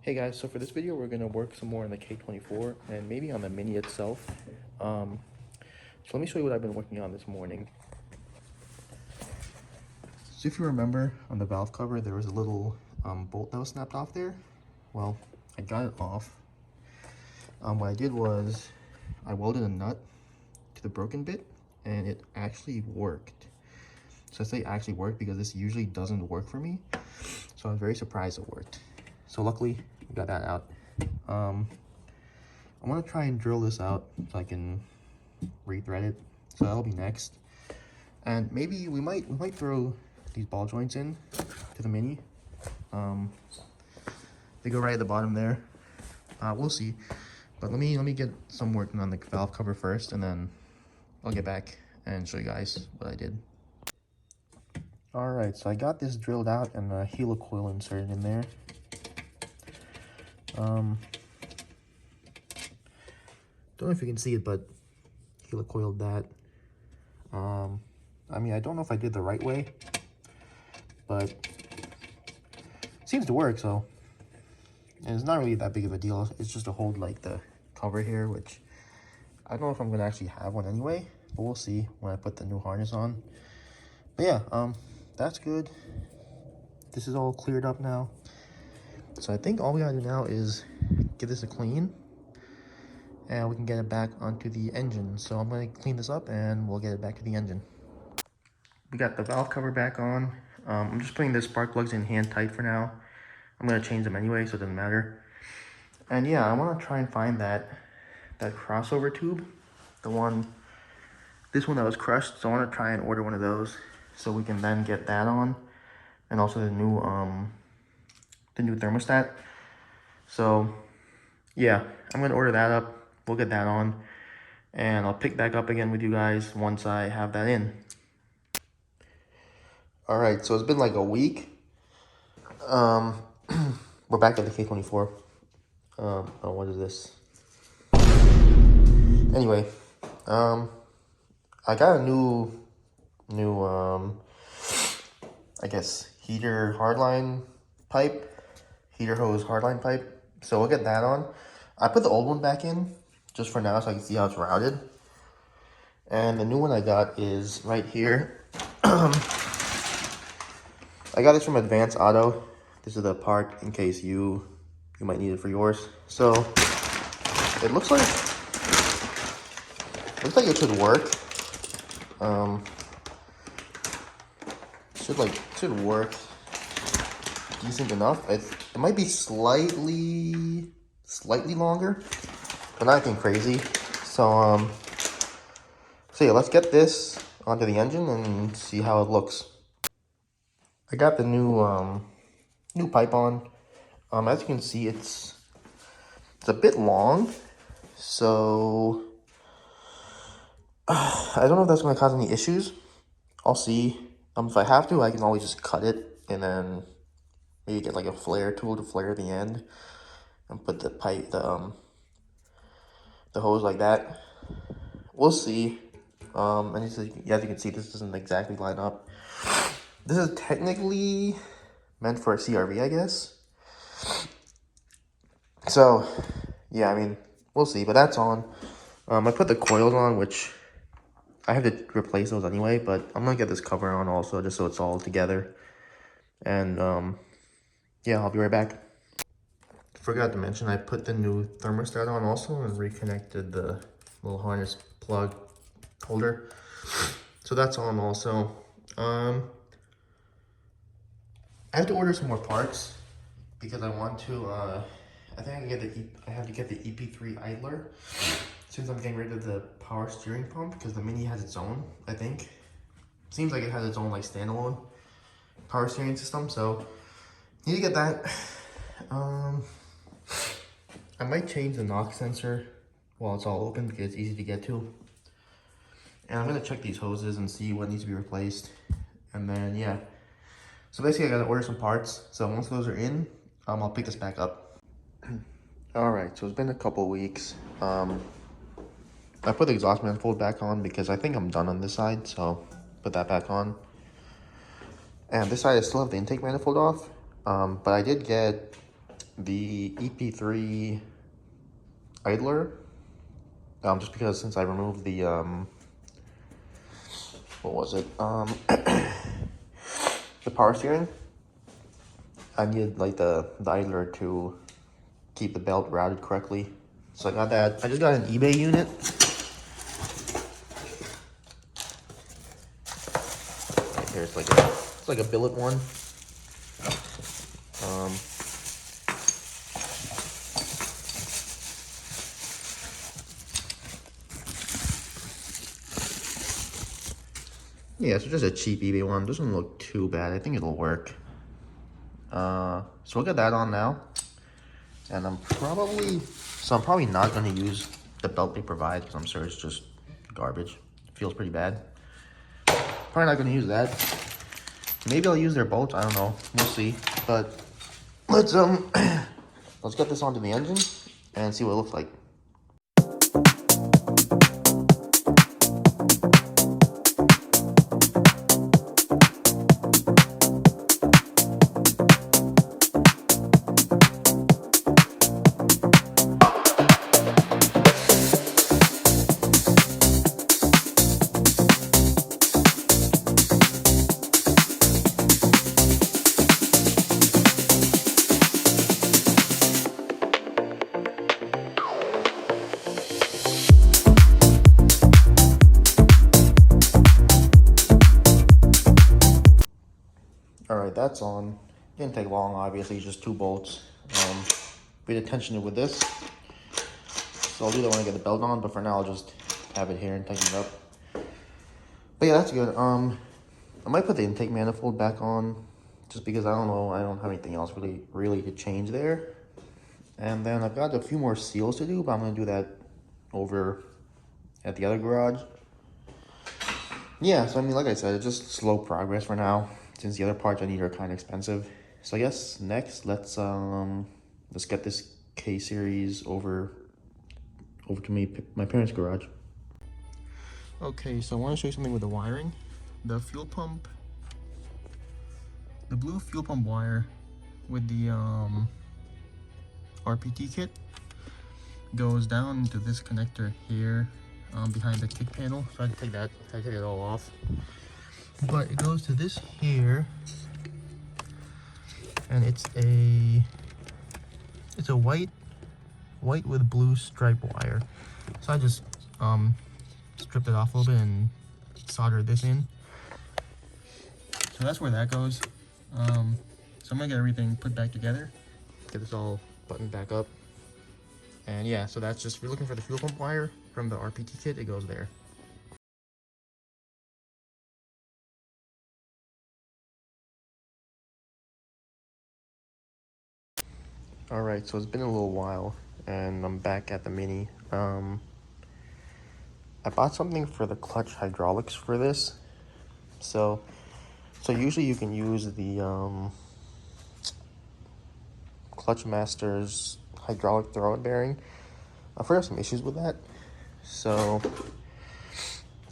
Hey guys, so for this video, we're going to work some more on the K24 and maybe on the Mini itself. So let me show you what I've been working on this morning. So if you remember, on the valve cover, there was a little bolt that was snapped off there. Well, I got it off. What I did was I welded a nut to the broken bit and it actually worked. So I say actually worked because this usually doesn't work for me. So I was very surprised it worked. So luckily, we got that out. I want to try and drill this out so I can rethread it. So that'll be next. And maybe we might throw these ball joints in to the Mini. They go right at the bottom there. We'll see. But let me get some working on the valve cover first, and then I'll get back and show you guys what I did. All right, so I got this drilled out and a helicoil inserted in there. Don't know if you can see it, but helicoiled that. I mean, I don't know if I did the right way, but it seems to work, so. And it's not really that big of a deal. It's just to hold like the cover here, which I don't know if I'm gonna actually have one anyway, but we'll see when I put the new harness on. But yeah, that's good. This is all cleared up now. So I think all we gotta do now is give this a clean and we can get it back onto the engine. So I'm gonna clean this up and we'll get it back to the engine. We got the valve cover back on. I'm just putting the spark plugs in hand tight for now. I'm gonna change them anyway, so it doesn't matter. And yeah, I wanna try and find that crossover tube, this one that was crushed. So I wanna try and order one of those so we can then get that on, and also the new thermostat. So yeah, I'm gonna order that up. We'll get that on, and I'll pick back up again with you guys once I have that in. All right, so it's been like a week. We're back at the K24. Oh, what is this? Anyway, I got a new, I guess, heater hardline pipe, heater hose hardline pipe. So we'll get that on. I put the old one back in just for now so I can see how it's routed. And the new one I got is right here. I got this from Advance Auto. This is the part in case you might need it for yours. So it looks like it should work. Should work decent enough. It might be slightly longer, but nothing crazy. So yeah, let's get this onto the engine and see how it looks. I got the new pipe on. As you can see, it's a bit long, so I don't know if that's going to cause any issues. I'll see. If I have to, I can always just cut it and then maybe get like a flare tool to flare the end and put the pipe, the hose like that. We'll see. And as you can see, this doesn't exactly line up. This is technically meant for a CRV, I guess. So, yeah, I mean, we'll see, but that's on. I put the coils on, which I have to replace those anyway, but I'm gonna get this cover on also, just so it's all together. And, yeah, I'll be right back. Forgot to mention, I put the new thermostat on also and reconnected the little harness plug holder. So that's on also. I have to order some more parts because I want to, I think I have to get the EP3 idler since I'm getting rid of the power steering pump because the Mini has its own, I think. Seems like it has its own like standalone power steering system, so need to get that. I might change the knock sensor while it's all open because it's easy to get to. And I'm gonna check these hoses and see what needs to be replaced. And then yeah. So basically I gotta order some parts. So once those are in, I'll pick this back up. All right, so it's been a couple weeks. I put the exhaust manifold back on because I think I'm done on this side, so put that back on. And this side I still have the intake manifold off, but I did get the EP3 idler, just because since I removed the what was it, the power steering, I needed like the idler to keep the belt routed correctly. So I got that. I just got an eBay unit. Right here, it's like a billet one. Yeah, so just a cheap eBay one. Doesn't look too bad. I think it'll work. So we'll get that on now. And I'm probably not going to use the belt they provide because I'm sure it's just garbage. It feels pretty bad. Probably not going to use that. Maybe I'll use their bolts. I don't know. We'll see. But let's let's get this onto the engine and see what it looks like. Alright, that's on. Didn't take long, obviously, just 2 bolts. Paid attention with this. So I'll do that when I get the belt on, but for now I'll just have it here and tighten it up. But yeah, that's good. I might put the intake manifold back on, just because I don't know, I don't have anything else really to change there. And then I've got a few more seals to do, but I'm gonna do that over at the other garage. Yeah, so I mean, like I said, it's just slow progress for now, since the other parts I need are kind of expensive. So I guess next, let's get this K-Series over to my parents' garage. Okay, so I want to show you something with the wiring. The fuel pump, the blue fuel pump wire with the RPT kit goes down into this connector here behind the kick panel. So I had to take it all off. But it goes to this here, and it's a white with blue stripe wire. So I just stripped it off a little bit and soldered this in. So that's where that goes. So I'm gonna get everything put back together, get this all buttoned back up. And yeah, so that's just, if you're looking for the fuel pump wire from the RPT kit, it goes there. Alright, so it's been a little while, and I'm back at the Mini. I bought something for the clutch hydraulics for this. So usually you can use the Clutch Masters hydraulic throwout bearing. I've heard of some issues with that. So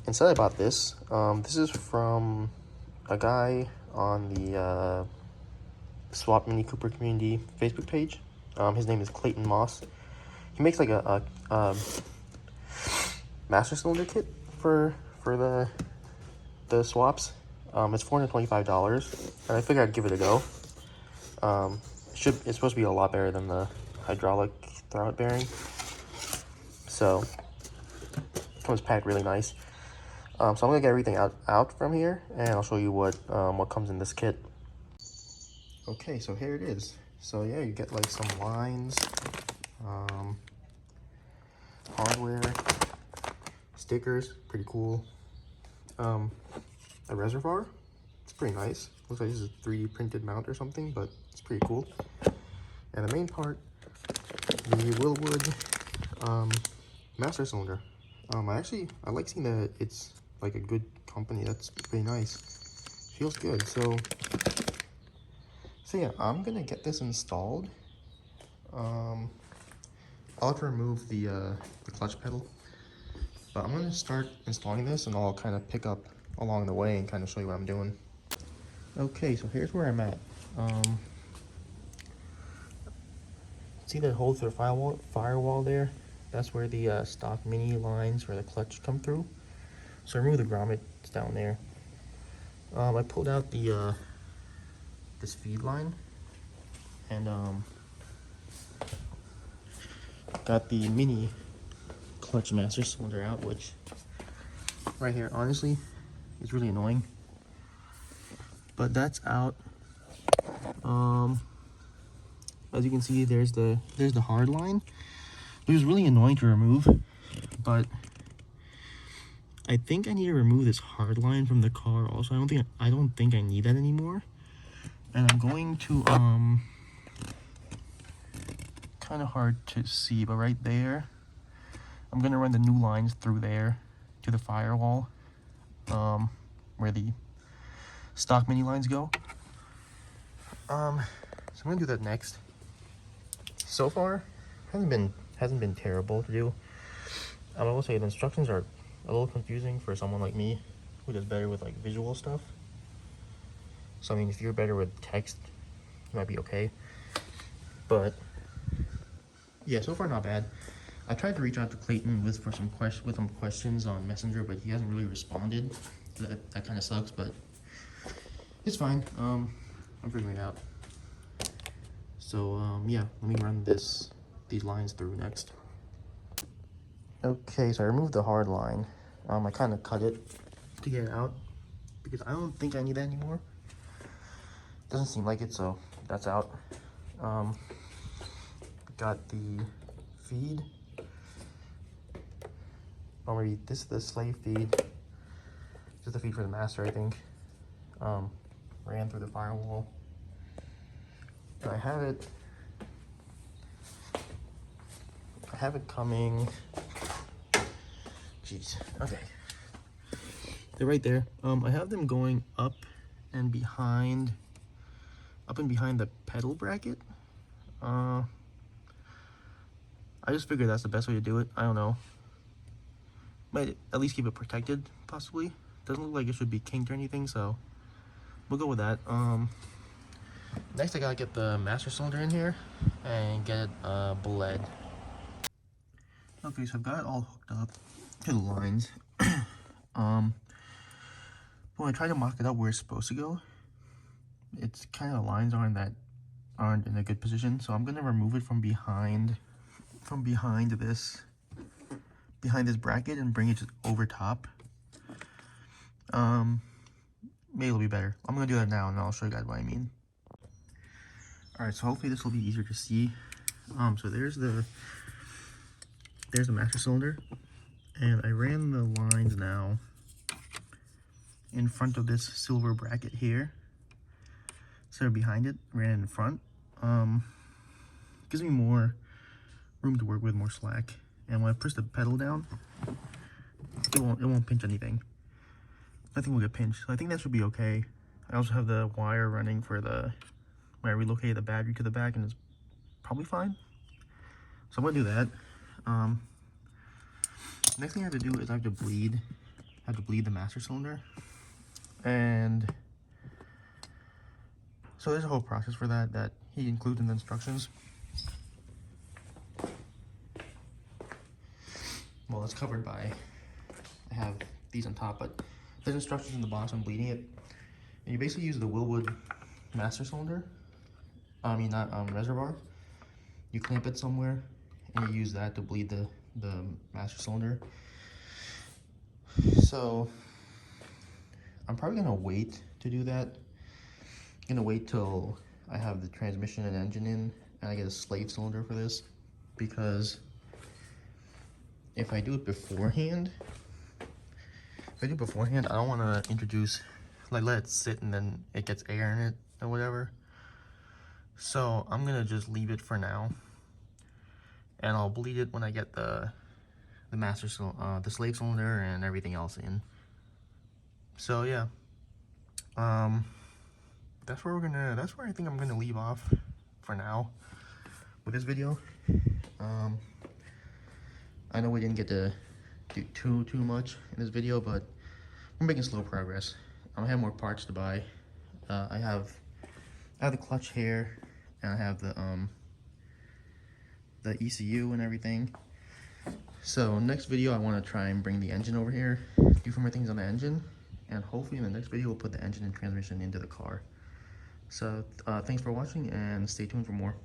instead I bought this. This is from a guy on the Swap Mini Cooper Community Facebook page. His name is Clayton Moss. He makes like a master cylinder kit for the swaps. It's $425, and I figured I'd give it a go. It's supposed to be a lot better than the hydraulic throwout bearing. So it comes packed really nice. So I'm gonna get everything out from here, and I'll show you what comes in this kit. Okay, so here it is. So yeah, you get like some lines, hardware, stickers, pretty cool. A reservoir, it's pretty nice. Looks like this is a 3D printed mount or something, but it's pretty cool. And the main part, the Wilwood master cylinder. I like seeing that it's like a good company. That's pretty nice. Feels good. So yeah, I'm gonna get this installed. I'll have to remove the clutch pedal, but I'm gonna start installing this, and I'll kind of pick up along the way and kind of show you what I'm doing. Okay, so here's where I'm at. See that hole through the firewall there? That's where the stock mini lines where the clutch come through. So remove the grommets down there. I pulled out the this feed line and got the mini clutch master cylinder out, which right here honestly is really annoying. But that's out. As you can see, there's the hard line, which is really annoying to remove, but I think I need to remove this hard line from the car also. I don't think I need that anymore. And I'm going to kind of hard to see, but right there, I'm gonna run the new lines through there to the firewall, where the stock mini lines go. So I'm gonna do that next. So far, hasn't been terrible to do. I will say the instructions are a little confusing for someone like me who does better with like visual stuff. So I mean, if you're better with text, you might be okay. But yeah, so far not bad. I tried to reach out to Clayton with some questions on Messenger, but he hasn't really responded. That kind of sucks, but it's fine. I'm figuring it out. So yeah, let me run these lines through next. Okay, so I removed the hard line. I kind of cut it to get it out because I don't think I need that anymore. Doesn't seem like it, so that's out. Got the feed. Oh, maybe this is the slave feed. This is the feed for the master, I think. Ran through the firewall. And I have it coming. Jeez. Okay. They're right there. I have them going up and behind the pedal bracket. I just figured that's the best way to do it. I don't know. Might at least keep it protected, possibly. Doesn't look like it should be kinked or anything, so we'll go with that. Next I gotta get the master cylinder in here and get it bled. Okay, so I've got it all hooked up to the lines. When I try to mock it up where it's supposed to go, it's kind of the lines aren't in a good position, so I'm gonna remove it from behind this bracket and bring it just over top. Maybe it'll be better. I'm gonna do that now and I'll show you guys what I mean. Alright, so hopefully this will be easier to see. So there's the master cylinder, and I ran the lines now in front of this silver bracket here. Instead of behind it, ran it in front. Gives me more room to work with, more slack. And when I push the pedal down, it won't pinch anything. Nothing will get pinched. So I think that should be okay. I also have the wire running for when I relocated the battery to the back, and it's probably fine. So I'm gonna do that. Next thing I have to do is I have to bleed the master cylinder. And so there's a whole process for that he includes in the instructions. Well, it's covered by, I have these on top, but there's instructions in the box on bleeding it. And you basically use the Wilwood master cylinder, reservoir. You clamp it somewhere and you use that to bleed the master cylinder. So I'm probably gonna wait to do that. I'm gonna wait till I have the transmission and engine in and I get a slave cylinder for this, because if I do it beforehand, I don't want to introduce, like, let it sit and then it gets air in it or whatever. So I'm gonna just leave it for now, and I'll bleed it when I get the slave cylinder and everything else in. So yeah, that's where I think I'm gonna leave off for now with this video. I know we didn't get to do too much in this video, but we're making slow progress. I have more parts to buy. I have the clutch here, and I have the ECU and everything. So next video, I want to try and bring the engine over here, do some more things on the engine, and hopefully in the next video, we'll put the engine and transmission into the car. So thanks for watching, and stay tuned for more.